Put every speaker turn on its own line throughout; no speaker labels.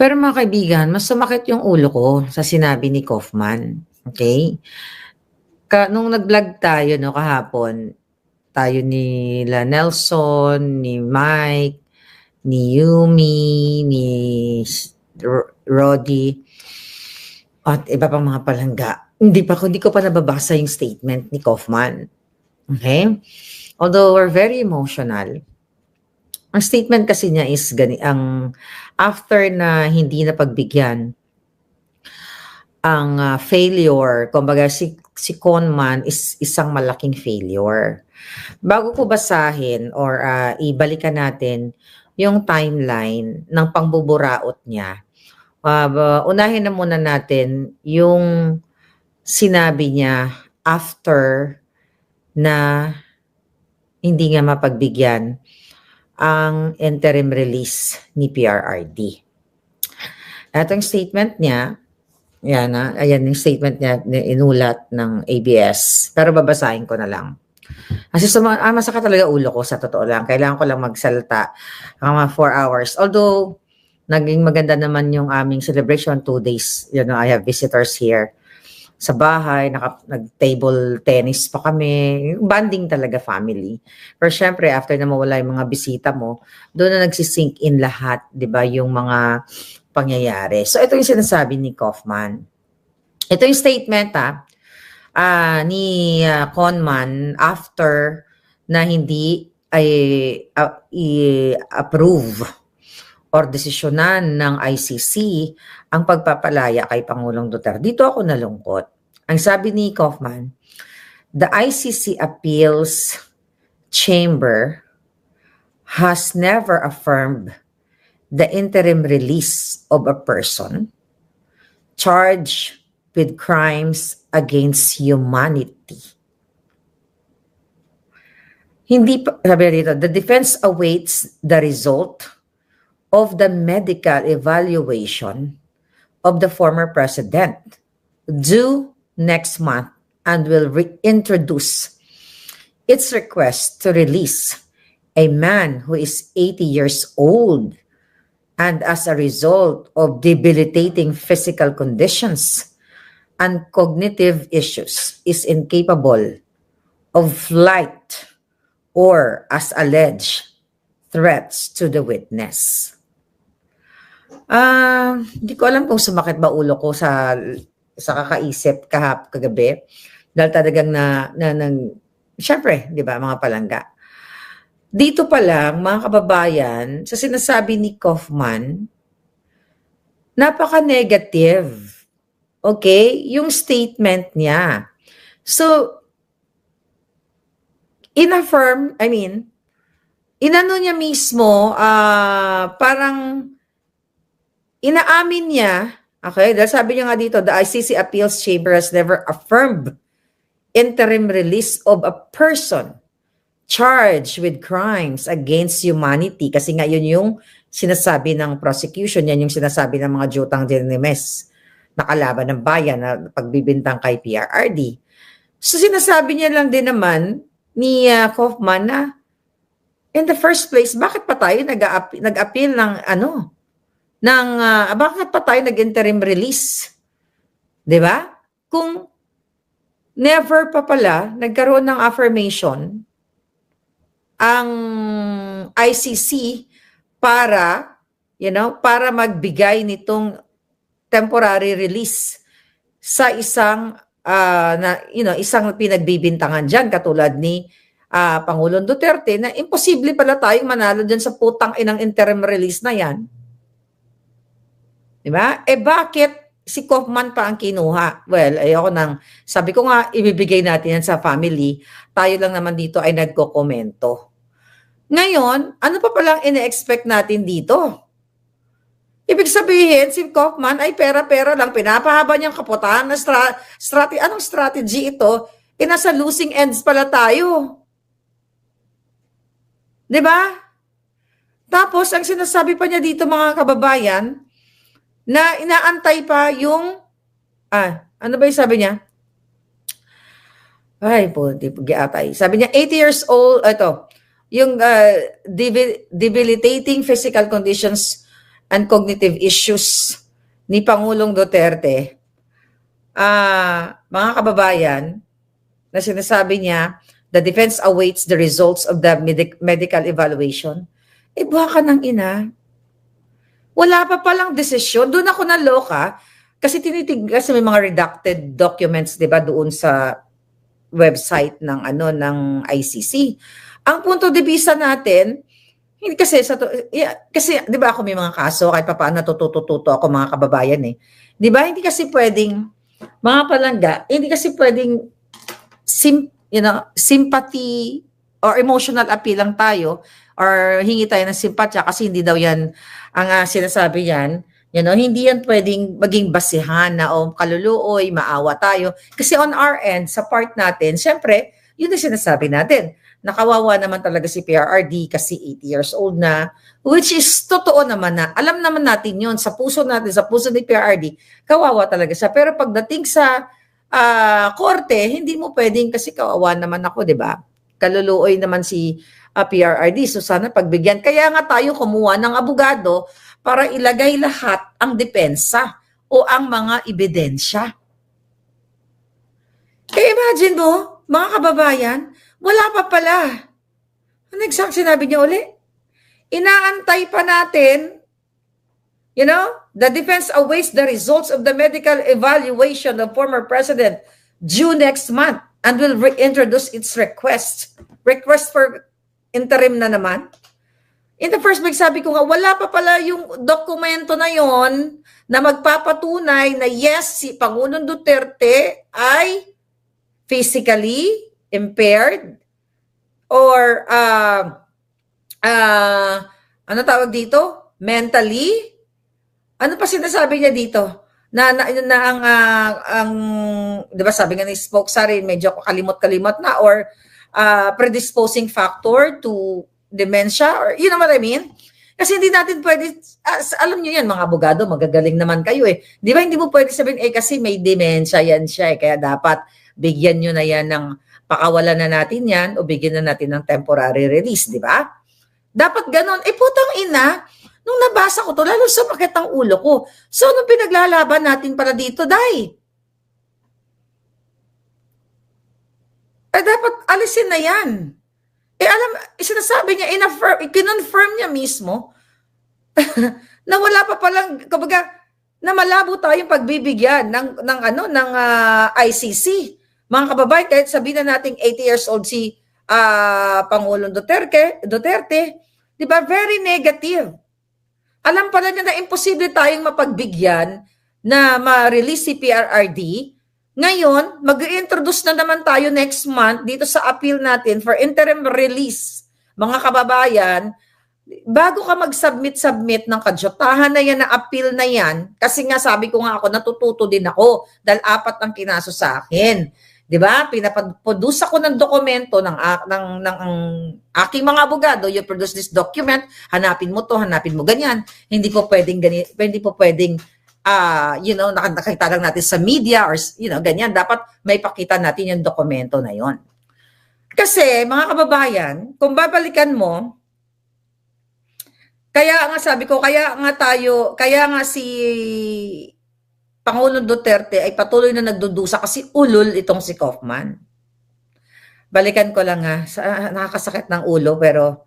Pero mga kaibigan, mas sumakit yung ulo ko sa sinabi ni Kaufman, okay? Nung nag-vlog tayo 'no kahapon, tayo nila Nelson, ni Mike, ni Yumi, ni Roddy, at iba pang mga palangga. Hindi ko pa nababasa yung statement ni Kaufman, okay? Although we're very emotional, ang statement kasi niya is ang after na hindi napagbigyan ang failure, kumbaga si Conman is isang malaking failure. Bago ko basahin or ibalikan natin yung timeline ng pangbuburaot niya, unahin na muna natin yung sinabi niya after na hindi nga mapagbigyan ang interim release ni PRRD. Itong statement niya, ayan yung statement niya inulat ng ABS. Pero babasahin ko na lang. Kasi masakit talaga ulo ko sa totoo lang. Kailangan ko lang magsalita mga 4 hours. Although, naging maganda naman yung aming celebration, 2 days. I have visitors here sa bahay. Nag-table tennis pa kami. Bonding talaga family. Pero syempre, after na mawala yung mga bisita mo, doon na nagsisink in lahat, di ba, yung mga pangyayari. So, ito yung sinasabi ni Kaufman. Ito yung statement ni Conman after na hindi ay i-approve or desisyonan ng ICC ang pagpapalaya kay Pangulong Duterte. Dito ako nalungkot. Ang sabi ni Kaufman, the ICC Appeals Chamber has never affirmed the interim release of a person charged with crimes against humanity. Sabi dito, the defense awaits the result of the medical evaluation of the former president due next month and will reintroduce its request to release a man who is 80 years old and as a result of debilitating physical conditions and cognitive issues is incapable of flight or as alleged threats to the witness. Hindi ko alam kung sumakit ba ulo ko sa kakaisip kagabi dahil talagang syempre, di ba, mga palangga. Dito pa lang, mga kababayan, sa sinasabi ni Kaufman, napaka-negative. Okay? Yung statement niya. So, inano niya mismo, parang inaamin niya, okay, dahil sabi niya nga dito, the ICC Appeals Chamber has never affirmed interim release of a person charged with crimes against humanity. Kasi nga yun yung sinasabi ng prosecution, yan yung sinasabi ng mga jutang dinimes na kalaban ng bayan na pagbibintang kay PRRD. So sinasabi niya lang din naman ni Kaufman na in the first place, bakit pa tayo nag-appeal bakit pa tayo nag-interim release? 'Di ba? Kung never pa pala nagkaroon ng affirmation ang ICC para magbigay nitong temporary release sa isang isang pinagbibintangan diyan katulad ni Pangulong Duterte na imposible pala tayong manalo diyan sa putang inang interim release na 'yan. 'Di ba? Bakit si Kaufman pa ang kinuha? Well, sabi ko nga ibibigay natin yan sa family. Tayo lang naman dito ay nagkokomento. Ngayon, ano pa palang ine-expect natin dito? Ibig sabihin, si Kaufman ay pera-pera lang, pinapahaba niyang kaputahan na anong strategy ito? Nasa losing ends pala tayo. 'Di ba? Tapos, ang sinasabi pa niya dito mga kababayan, na inaantay pa yung, ano ba yung sabi niya? Sabi niya, 80 years old, yung debilitating physical conditions and cognitive issues ni Pangulong Duterte, mga kababayan, na sinasabi niya, the defense awaits the results of the medical evaluation. Baka ng ina. Wala pa palang desisyon. Doon ako naloka kasi kasi may mga redacted documents, 'di ba, doon sa website ng ng ICC. Ang punto de vista natin, hindi kasi kasi 'di ba ako may mga kaso kahit paano natututo ako mga kababayan 'Di ba? Hindi kasi pwedeng mga palangga, hindi kasi pwedeng sympathy or emotional appeal lang tayo or hingi tayo ng simpatya kasi hindi daw yan ang sinasabi yan. Hindi yan pwedeng maging basihan na kaluluoy, maawa tayo. Kasi on our end, sa part natin, syempre, yun ang sinasabi natin. Nakawawa naman talaga si PRRD kasi 80 years old na, which is totoo naman na, alam naman natin yun, sa puso natin, sa puso ni PRRD, kawawa talaga siya. Pero pagdating sa korte, hindi mo pwedeng kasi kawawa naman ako, di ba? Kaluluoy naman si PRRD. So sana pagbigyan. Kaya nga tayo kumuha ng abogado para ilagay lahat ang depensa o ang mga ebidensya. Kaya imagine mo, mga kababayan, wala pa pala. Ano exact sinabi niya uli? Inaantay pa natin, the defense awaits the results of the medical evaluation of former president due next month and will reintroduce its request. Request for interim na naman. In the first week, sabi ko nga, wala pa pala yung dokumento na yon na magpapatunay na yes, si Pangulong Duterte ay physically impaired or ano tawag dito? Mentally? Ano pa sinasabi niya dito? Na ang 'di ba sabi nga ni Spokesari, medyo kalimot-kalimot na or predisposing factor to dementia or you know what I mean? Kasi hindi natin pwede, alam niyo yan mga abogado, magagaling naman kayo 'Di ba hindi mo pwede sabihin kasi may dementia yan siya kaya dapat bigyan niyo na yan ng pakawalan na natin yan o bigyan na natin ng temporary release, 'di ba? Dapat ganon. Putang ina, nung nabasa ko to, lalo sumakit ang ulo ko. So, nung pinaglalaban natin para dito, dapat alisin na yan. Sinasabi niya, kinonfirm niya mismo na wala pa palang, kumbaga, na malabo tayong pagbibigyan ng ICC. Mga kababayan, kahit sabihin na nating 80 years old si Pangulong Duterte, di ba, very negative. Alam pala niya na imposible tayong mapagbigyan na ma-release si PRRD. Ngayon, mag-introduce na naman tayo next month dito sa appeal natin for interim release. Mga kababayan, bago ka mag-submit ng kadyotahan na yan, na appeal na yan, kasi nga sabi ko nga ako, natututo din ako dahil 4 ang kinaso sa akin. 'Di ba? Pinaproduce ako ng dokumento ng aking mga abogado, you produce this document, hanapin mo to, hanapin mo ganyan. Hindi po pwedeng nakakita lang natin sa media or ganyan. Dapat may pakita natin yung dokumento na yon. Kasi mga kababayan, kung babalikan mo, kaya nga sabi ko, kaya nga si Pangulong Duterte ay patuloy na nagdudusa kasi ulol itong si Kaufman. Balikan ko lang nakakasakit ng ulo pero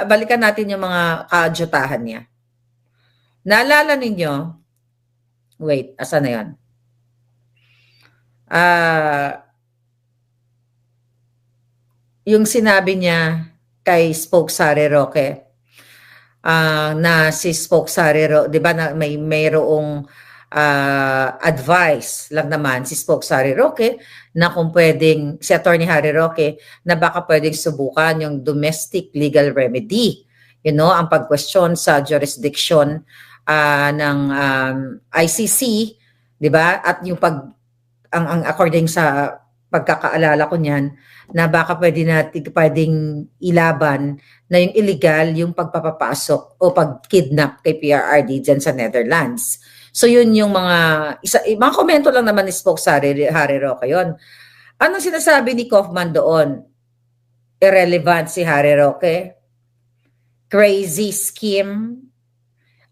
balikan natin yung mga kaadyotahan niya. Naalala ninyo, wait, asa na yun? Yung sinabi niya kay Spokesari Roque, na si Spokesari Roque, di ba na mayroong advice lang naman si Spokesari Roque na kung pwedeng, si Attorney Harry Roque, na baka pwedeng subukan yung domestic legal remedy. Ang pag-question sa jurisdiction ng ICC, di ba? At yung ang according sa pagkakaalala ko niyan, na baka pwedeng ilaban na yung illegal, yung pagpapapasok o pagkidnap kay PRRD dyan sa Netherlands. So yun yung mga komento lang naman ni Spokesari Harry Roque yun. Anong sinasabi ni Kaufman doon? Irrelevant si Harry Roque? Crazy scheme?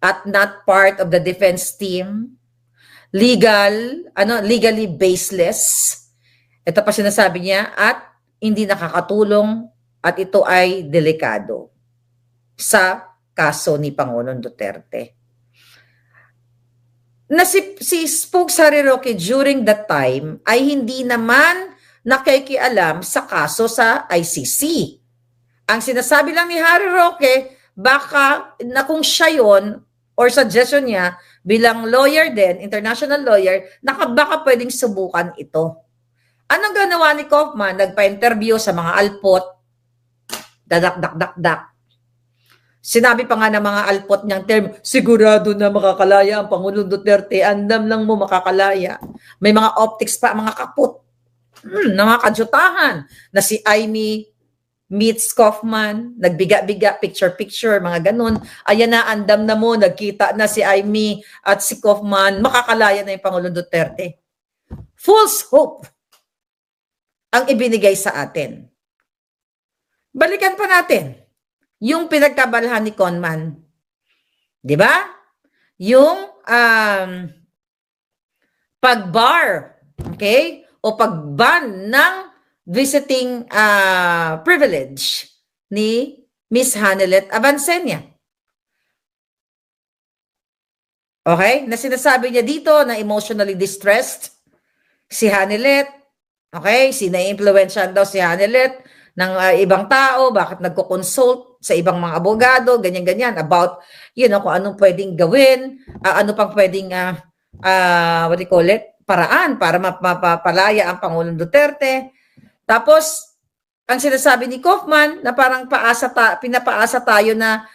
at not part of the defense team, legally baseless. Ito pa sinasabi niya, at hindi nakakatulong at ito ay delikado sa kaso ni Pangulong Duterte. Na si Spokes Harry Roque during that time ay hindi naman nakikialam sa kaso sa ICC. Ang sinasabi lang ni Harry Roque, baka na kung siya yun, or suggestion niya bilang lawyer din, international lawyer, baka pwedeng subukan ito. Anong ganawa ni Kaufman? Nagpa-interview sa mga alpot, dadak-dak-dak-dak. Sinabi pa nga ng mga alpot niyang term, sigurado na makakalaya ang Pangulong Duterte, andam lang mo makakalaya. May mga optics pa, mga kaput, na mga kadyutahan, na si Amy meets Kaufman, nagbiga-biga, picture-picture, mga ganun. Ayan na, andam na mo, nagkita na si Amy at si Kaufman, makakalaya na yung Pangulong Duterte. False hope ang ibinigay sa atin. Balikan pa natin yung pinagkabalahan ni Conman. Di ba? Yung pag-bar, okay? O pag-ban ng visiting privilege ni Miss Hanelet Avancenia. Okay? Na sinasabi niya dito na emotionally distressed si Hanelet. Okay? Sina-influensyan daw si Hanelet ng ibang tao, bakit nagko-consult sa ibang mga abogado, ganyan-ganyan, about, kung anong pwedeng gawin, ano pang pwedeng, what do you call it, paraan para mapapalaya ang Pangulong Duterte. Tapos, ang sinasabi ni Kaufman, na parang pinapaasa tayo na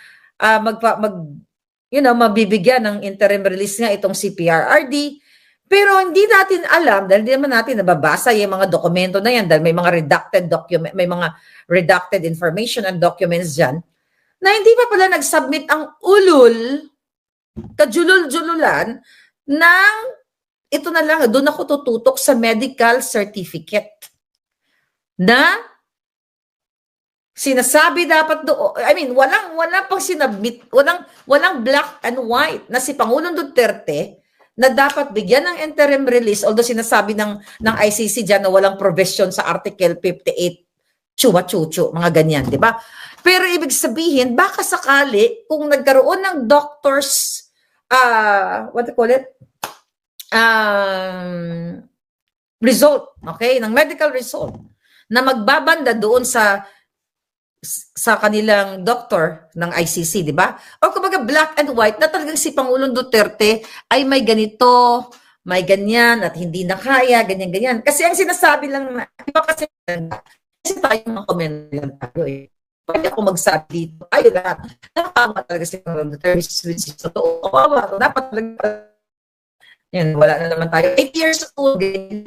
mabibigyan ng interim release nga itong si PRRD. Pero hindi natin alam, dahil hindi naman natin nababasa yung mga dokumento na yan, dahil may mga redacted document, may mga redacted information and documents dyan, na hindi pa pala nag-submit ang ulul, kajulul-jululan, ng, ito na lang, doon ako tututok sa medical certificate, na sinasabi dapat doon, walang pang sinabit, walang black and white, na si Pangulong Duterte, na dapat bigyan ng interim release, although sinasabi ng ICC dyan na walang provision sa Article 58, chuwa-chuchu, mga ganyan, di ba? Pero ibig sabihin, baka sakali, kung nagkaroon ng doctor's, what do you call it? Result, okay? Ng medical result, na magbabanda doon sa kanilang doctor ng ICC, di ba? O kumbaga black and white na talagang si Pangulong Duterte ay may ganito, may ganyan, at hindi na kaya, ganyan-ganyan. Kasi ang sinasabi lang, di ba kasi tayo mga comment lang tayo eh. Pwede ako magsabi dito, tayo lahat, nakakama talaga si Pangulong Duterte, totoo, dapat talaga, yan, wala na naman tayo. 8 years old, ganyan.